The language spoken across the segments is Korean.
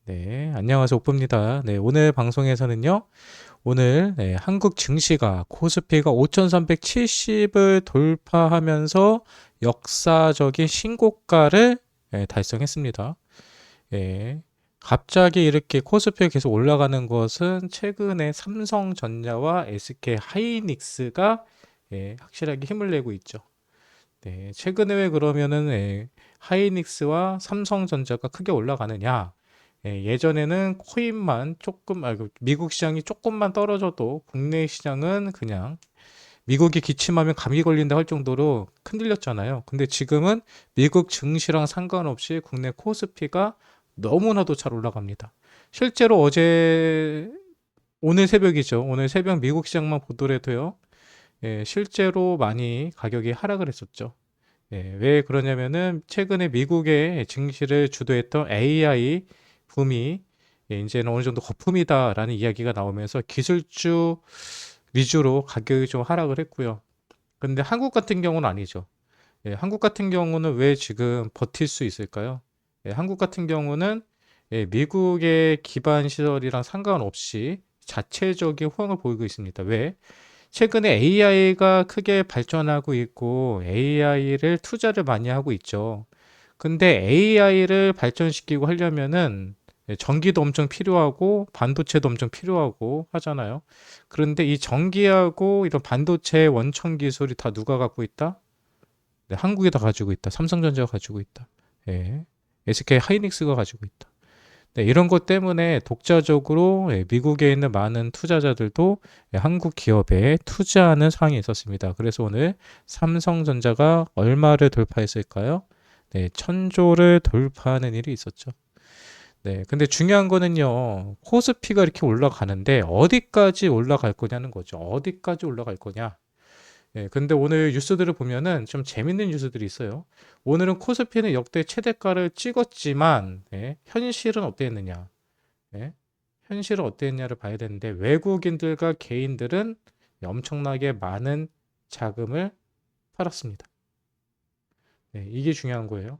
네, 안녕하세요. 오프입니다. 네, 오늘 방송에서는요, 오늘 한국 증시가 코스피가 5,370을 돌파하면서 역사적인 신고가를 달성했습니다. 예, 갑자기 이렇게 코스피가 계속 올라가는 것은 최근에 삼성전자와 SK 하이닉스가 확실하게 힘을 내고 있죠. 네, 최근에 왜 그러면은 하이닉스와 삼성전자가 크게 올라가느냐? 예전에는 코인만 조금, 미국 시장이 조금만 떨어져도 국내 시장은 그냥 미국이 기침하면 감기 걸린다 할 정도로 흔들렸잖아요. 근데 지금은 미국 증시랑 상관없이 국내 코스피가 너무나도 잘 올라갑니다. 실제로 오늘 새벽이죠. 오늘 새벽 미국 시장만 보더라도요. 실제로 많이 가격이 하락을 했었죠. 왜 그러냐면은 최근에 미국의 증시를 주도했던 AI 붐이 이제는 어느 정도 거품이다라는 이야기가 나오면서 기술주 위주로 가격이 좀 하락을 했고요. 근데 한국 같은 경우는 아니죠. 한국 같은 경우는 왜 지금 버틸 수 있을까요? 한국 같은 경우는 미국의 기반 시설이랑 상관없이 자체적인 호응을 보이고 있습니다. 왜? 최근에 AI가 크게 발전하고 있고 AI를 투자를 많이 하고 있죠. 근데 AI를 발전시키고 하려면은 전기도 엄청 필요하고 반도체도 엄청 필요하고 하잖아요. 그런데 이 전기하고 이런 반도체 원천 기술이 다 누가 갖고 있다? 네, 한국이 다 가지고 있다. 삼성전자가 가지고 있다. 예. SK 하이닉스가 가지고 있다. 네, 이런 것 때문에 독자적으로 미국에 있는 많은 투자자들도 한국 기업에 투자하는 상황이 있었습니다. 그래서 오늘 삼성전자가 얼마를 돌파했을까요? 네, 1,000조를 돌파하는 일이 있었죠. 네, 근데 중요한 거는요, 코스피가 이렇게 올라가는데 어디까지 올라갈 거냐는 거죠. 어디까지 올라갈 거냐. 근데 오늘 뉴스들을 보면은 좀 재밌는 뉴스들이 있어요. 오늘은 코스피는 역대 최대가를 찍었지만, 현실은 어땠느냐. 현실은 어땠냐를 봐야 되는데, 외국인들과 개인들은 엄청나게 많은 자금을 팔았습니다. 이게 중요한 거예요.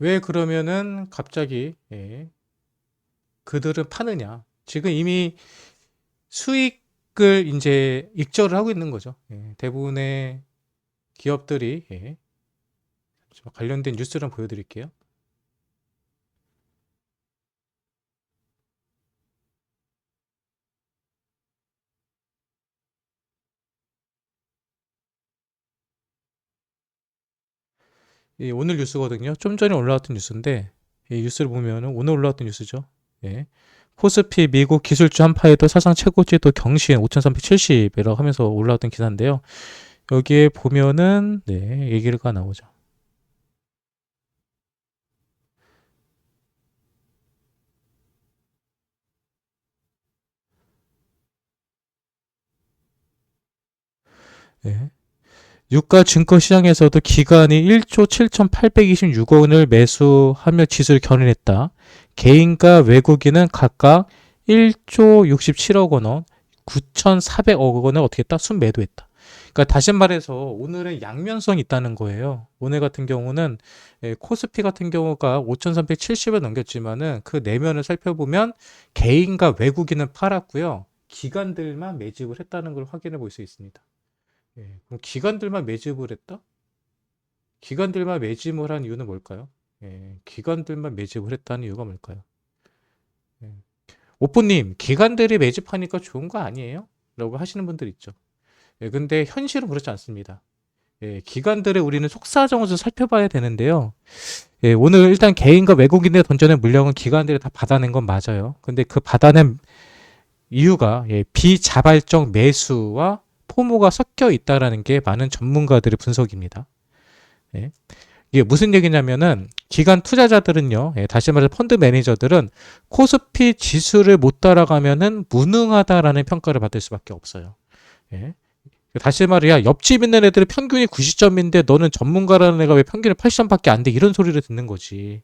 왜 그러면은 갑자기, 그들은 파느냐. 지금 이미 수익을 이제 익절을 하고 있는 거죠. 대부분의 기업들이, 관련된 뉴스를 한번 보여드릴게요. 오늘 뉴스거든요. 좀 전에 올라왔던 뉴스인데, 이 뉴스를 보면 오늘 올라왔던 뉴스죠. 코스피 미국 기술주 한파에도 사상 최고치 또 경신 5,370이라고 하면서 올라왔던 기사인데요. 여기에 보면은 얘기가 나오죠. 예. 유가 증권 시장에서도 기관이 1조 7,826억 원을 매수하며 지수를 견인했다. 개인과 외국인은 각각 1조 67억 원, 9,400억 원을 어떻게 했다? 순매도했다. 그러니까 다시 말해서 오늘은 양면성이 있다는 거예요. 오늘 같은 경우는 코스피 같은 경우가 5,370을 넘겼지만은 그 내면을 살펴보면 개인과 외국인은 팔았고요. 기관들만 매집을 했다는 걸 확인해 볼 수 있습니다. 그럼 기관들만 매집을 했다? 기관들만 매집을 한 이유는 뭘까요? 기관들만 매집을 했다는 이유가 뭘까요? 예. 오프님, 기관들이 매집하니까 좋은 거 아니에요? 라고 하시는 분들 있죠. 근데 현실은 그렇지 않습니다. 기관들의 우리는 속사정을 좀 살펴봐야 되는데요. 오늘 일단 개인과 외국인에 던져낸 물량은 기관들이 다 받아낸 건 맞아요. 근데 그 받아낸 이유가 비자발적 매수와 포모가 섞여 있다라는 게 많은 전문가들의 분석입니다. 이게 무슨 얘기냐면은 기관 투자자들은요, 다시 말해서 펀드 매니저들은 코스피 지수를 못 따라가면은 무능하다라는 평가를 받을 수밖에 없어요. 다시 말이야, 옆집 있는 애들은 평균이 90점인데 너는 전문가라는 애가 왜 평균이 80점밖에 안 돼? 이런 소리를 듣는 거지.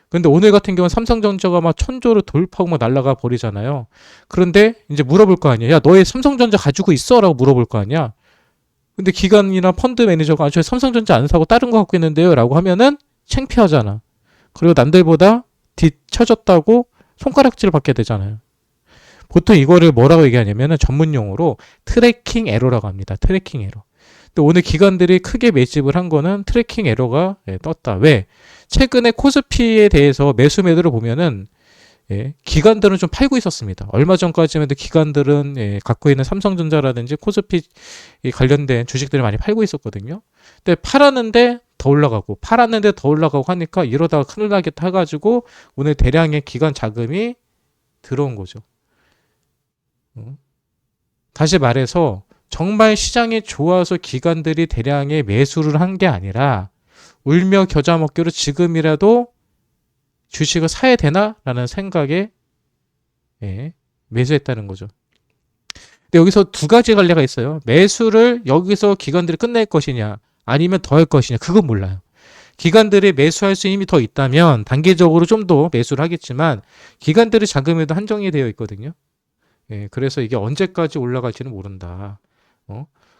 근데 오늘 같은 경우는 삼성전자가 막 1,000조를 돌파하고 막 날아가 버리잖아요. 그런데 이제 물어볼 거 아니야. 야, 너의 삼성전자 가지고 있어? 라고 물어볼 거 아니야. 근데 기관이나 펀드 매니저가 저 삼성전자 안 사고 다른 거 갖고 있는데요. 라고 하면은 창피하잖아. 그리고 남들보다 뒤처졌다고 손가락질을 받게 되잖아요. 보통 이거를 뭐라고 얘기하냐면은 전문 용어로 트래킹 에러라고 합니다. 트래킹 에러. 근데 오늘 기관들이 크게 매집을 한 거는 트래킹 에러가 떴다. 왜? 최근에 코스피에 대해서 매수 매도를 보면은 기관들은 좀 팔고 있었습니다. 얼마 전까지만 해도 기관들은 갖고 있는 삼성전자라든지 코스피 관련된 주식들을 많이 팔고 있었거든요. 근데 팔았는데 더 올라가고 팔았는데 더 올라가고 하니까 이러다가 큰일 나겠다 해가지고 오늘 대량의 기관 자금이 들어온 거죠. 다시 말해서 정말 시장이 좋아서 기관들이 대량의 매수를 한 게 아니라 울며 겨자 먹기로 지금이라도 주식을 사야 되나? 라는 생각에 매수했다는 거죠. 근데 여기서 두 가지 관례가 있어요. 매수를 여기서 기관들이 끝낼 것이냐 아니면 더 할 것이냐 그건 몰라요. 기관들이 매수할 수 힘이 더 있다면 단기적으로 좀 더 매수를 하겠지만 기관들의 자금에도 한정이 되어 있거든요. 그래서 이게 언제까지 올라갈지는 모른다.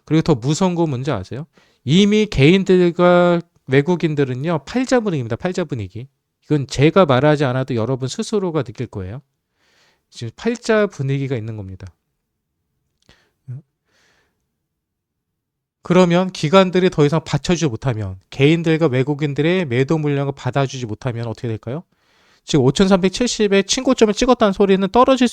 그리고 더 무서운 거 뭔지 아세요? 이미 개인들과 외국인들은요 팔자 분위기입니다. 팔자 분위기. 이건 제가 말하지 않아도 여러분 스스로가 느낄 거예요. 지금 팔자 분위기가 있는 겁니다. 그러면 기관들이 더 이상 받쳐주지 못하면 개인들과 외국인들의 매도 물량을 받아주지 못하면 어떻게 될까요? 지금 5370에 친고점을 찍었다는 소리는 떨어질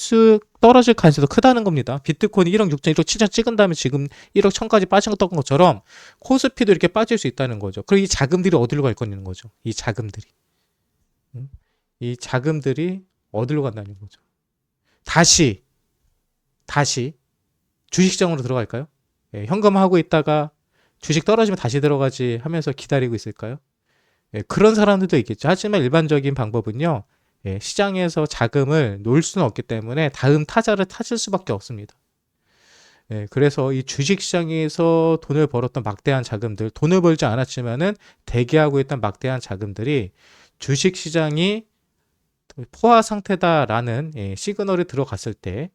가능성이 더 크다는 겁니다. 비트코인이 1억 6천, 1억 7천 찍은 다음에 지금 1억 1000까지 빠졌던 것처럼 코스피도 이렇게 빠질 수 있다는 거죠. 그리고 이 자금들이 어디로 갈 거냐는 거죠. 이 자금들이 어디로 간다는 거죠. 다시 주식시장으로 들어갈까요? 현금하고 있다가 주식 떨어지면 다시 들어가지 하면서 기다리고 있을까요? 그런 사람들도 있겠죠. 하지만 일반적인 방법은요. 시장에서 자금을 놓을 수는 없기 때문에 다음 타자를 찾을 수밖에 없습니다. 그래서 이 주식시장에서 돈을 벌었던 막대한 자금들, 돈을 벌지 않았지만은 대기하고 있던 막대한 자금들이 주식시장이 포화 상태다라는 시그널이 들어갔을 때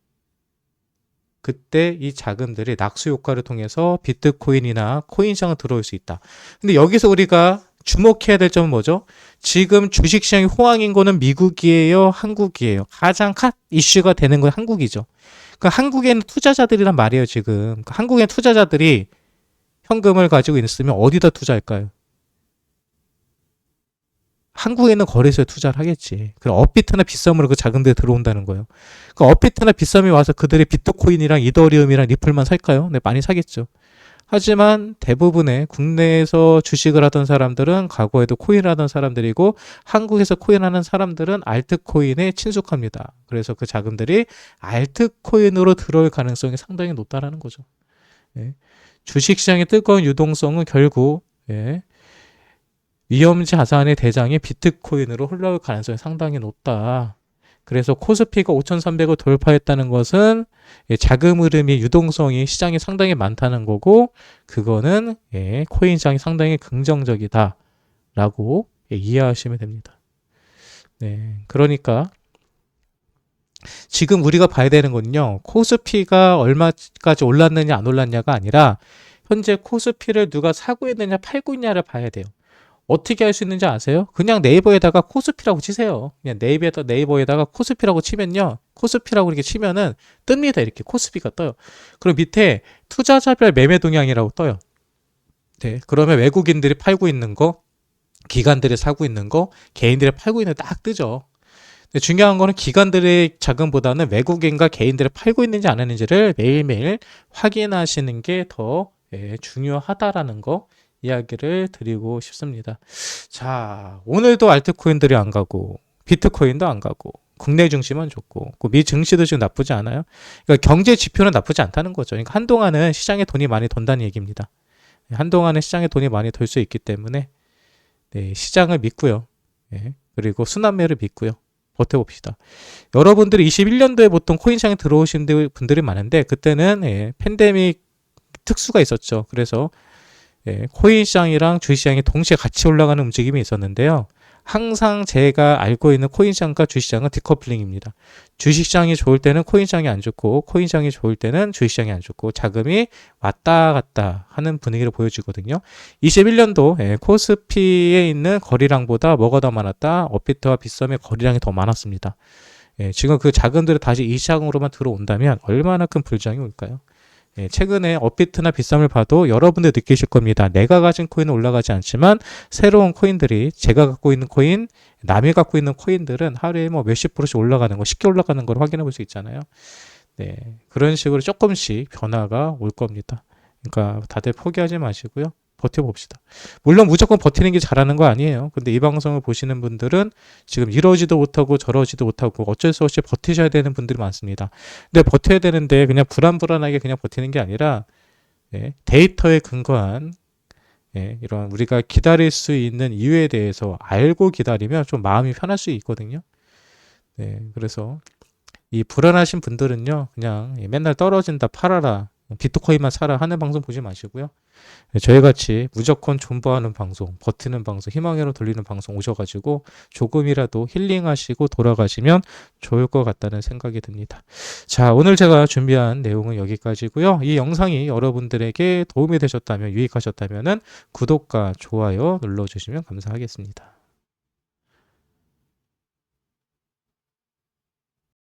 그때 이 자금들이 낙수 효과를 통해서 비트코인이나 코인시장에 들어올 수 있다. 근데 여기서 우리가 주목해야 될 점은 뭐죠? 지금 주식시장이 호황인 거는 미국이에요? 한국이에요? 가장 핫 이슈가 되는 건 한국이죠. 그러니까 한국에 있는 투자자들이란 말이에요, 지금. 그러니까 한국에 있는 투자자들이 현금을 가지고 있으면 어디다 투자할까요? 한국에 있는 거래소에 투자를 하겠지. 그럼 업비트나 빗썸으로 그 자금들이 들어온다는 거예요. 그러니까 업비트나 빗썸이 와서 그들의 비트코인이랑 이더리움이랑 리플만 살까요? 네, 많이 사겠죠. 하지만 대부분의 국내에서 주식을 하던 사람들은 과거에도 코인을 하던 사람들이고 한국에서 코인하는 사람들은 알트코인에 친숙합니다. 그래서 그 자금들이 알트코인으로 들어올 가능성이 상당히 높다라는 거죠. 주식시장의 뜨거운 유동성은 결국 위험 자산의 대장이 비트코인으로 흘러올 가능성이 상당히 높다. 그래서 코스피가 5,300을 돌파했다는 것은 자금 흐름이 유동성이 시장에 상당히 많다는 거고 그거는 코인 시장이 상당히 긍정적이다 라고 이해하시면 됩니다. 그러니까 지금 우리가 봐야 되는 건요. 코스피가 얼마까지 올랐느냐 안 올랐냐가 아니라 현재 코스피를 누가 사고 있느냐 팔고 있냐를 봐야 돼요. 어떻게 할 수 있는지 아세요? 그냥 네이버에다가 코스피라고 치세요. 그냥 네이버에다가 코스피라고 치면요. 코스피라고 이렇게 치면은 뜹니다. 이렇게 코스피가 떠요. 그리고 밑에 투자자별 매매 동향이라고 떠요. 그러면 외국인들이 팔고 있는 거, 기관들이 사고 있는 거, 개인들이 팔고 있는 거 딱 뜨죠. 근데 중요한 거는 기관들의 자금보다는 외국인과 개인들이 팔고 있는지 안 하는지를 매일매일 확인하시는 게 더 중요하다라는 거 이야기를 드리고 싶습니다. 자, 오늘도 알트코인들이 안 가고 비트코인도 안 가고 국내 증시만 좋고 미 증시도 지금 나쁘지 않아요. 그러니까 경제 지표는 나쁘지 않다는 거죠. 그러니까 한동안은 시장에 돈이 많이 돈다는 얘기입니다. 한동안은 시장에 돈이 많이 돌 수 있기 때문에 시장을 믿고요. 그리고 순환매를 믿고요. 버텨봅시다. 여러분들이 21년도에 보통 코인 시장에 들어오신 분들이 많은데 그때는 팬데믹 특수가 있었죠. 그래서 코인 시장이랑 주식 시장이 동시에 같이 올라가는 움직임이 있었는데요. 항상 제가 알고 있는 코인시장과 주식시장은 디커플링입니다. 주식시장이 좋을 때는 코인시장이 안 좋고 코인시장이 좋을 때는 주식시장이 안 좋고 자금이 왔다 갔다 하는 분위기를 보여주거든요. 21년도 코스피에 있는 거래량보다 뭐가 더 많았다? 업비트와 빗썸의 거래량이 더 많았습니다. 지금 그 자금들이 다시 이 시장으로만 들어온다면 얼마나 큰 불장이 올까요? 최근에 업비트나 빗썸을 봐도 여러분들 느끼실 겁니다. 내가 가진 코인은 올라가지 않지만 새로운 코인들이 제가 갖고 있는 코인, 남이 갖고 있는 코인들은 하루에 뭐 몇십 프로씩 올라가는 거, 쉽게 올라가는 걸 확인해 볼 수 있잖아요. 네, 그런 식으로 조금씩 변화가 올 겁니다. 그러니까 다들 포기하지 마시고요. 버텨봅시다. 물론 무조건 버티는 게 잘하는 거 아니에요. 근데 이 방송을 보시는 분들은 지금 이러지도 못하고 저러지도 못하고 어쩔 수 없이 버티셔야 되는 분들이 많습니다. 근데 버텨야 되는데 그냥 불안불안하게 그냥 버티는 게 아니라 데이터에 근거한 이런 우리가 기다릴 수 있는 이유에 대해서 알고 기다리면 좀 마음이 편할 수 있거든요. 그래서 이 불안하신 분들은요, 그냥 맨날 떨어진다 팔아라, 비트코인만 사라 하는 방송 보지 마시고요. 저희같이 무조건 존버하는 방송, 버티는 방송, 희망으로 돌리는 방송 오셔가지고 조금이라도 힐링하시고 돌아가시면 좋을 것 같다는 생각이 듭니다. 자, 오늘 제가 준비한 내용은 여기까지고요. 이 영상이 여러분들에게 도움이 되셨다면, 유익하셨다면 구독과 좋아요 눌러주시면 감사하겠습니다.